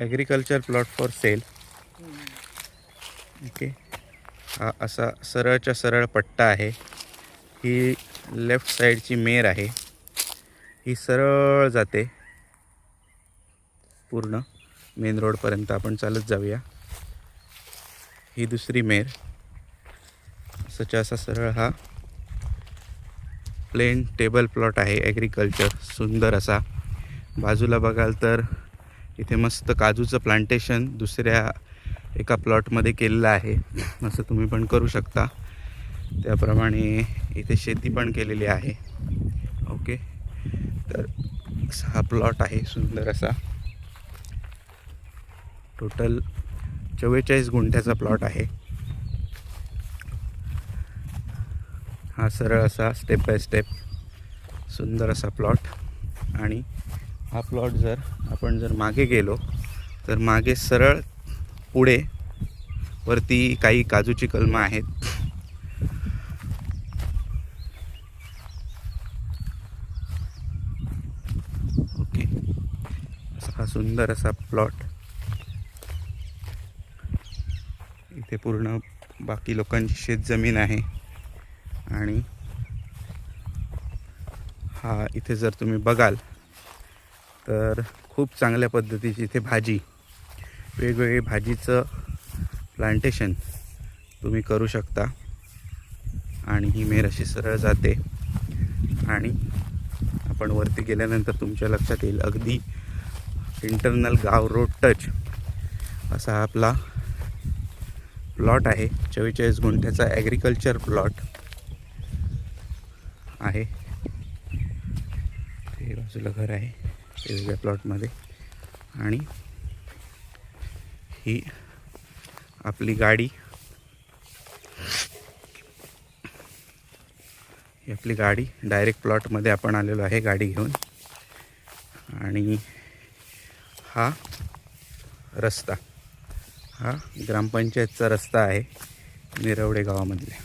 Agriculture plot for sale. Okay, हा असा सरळच्या सरळ पट्टा आहे. ही लेफ्ट साईडची मेर आहे. ही सरळ जाते पूर्ण मेन रोडपर्यंत. आपण चालत जाऊया. ही दुसरी मेर. असंच्या असा सरळ हा प्लेन टेबल प्लॉट आहे ॲग्रिकल्चर. सुंदर असा. बाजूला बघाल तर इथे मस्त काजूचं प्लांटेशन दुसऱ्या एका प्लॉटमध्ये केलेलं आहे. असं तुम्ही पण करू शकता. त्याप्रमाणे इथे शेती पण केलेली आहे. ओके, तर हा प्लॉट आहे सुंदर असा. टोटल 44 गुंठ्याचा प्लॉट आहे. हा सरळ असा स्टेप बाय स्टेप सुंदर असा प्लॉट. आणि हा प्लॉट जर आपण मागे गेलो तर मागे सरळ पुढे वरती काही काजूची कलमं आहेत. ओके, हा सुंदर असा प्लॉट. इथे पूर्ण बाकी लोकांची शेतजमीन आहे. आणि हा इथे जर तुम्ही बघाल तर खूप चांगल्या पद्धतीची इथे भाजी, वेगवेगळे भाजीचं प्लांटेशन तुम्ही करू शकता. आणि ही मेर अशी सरळ जाते. आणि आपण वरती गेल्यानंतर तुमच्या लक्षात येईल अगदी इंटरनल गाव रोड टच असा हा आपला प्लॉट आहे. 44 गुंठ्याचा ॲग्रिकल्चर प्लॉट आहे. ते बाजूला घर आहे वेगवेगळ्या प्लॉटमध्ये. आणि ही आपली गाडी, ही आपली गाडी डायरेक्ट प्लॉटमध्ये आपण आलेलो आहे गाडी घेऊन. आणि हा रस्ता, हा ग्रामपंचायतचा रस्ता आहे निरवडे गावामधल्या.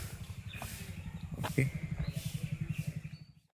ओके.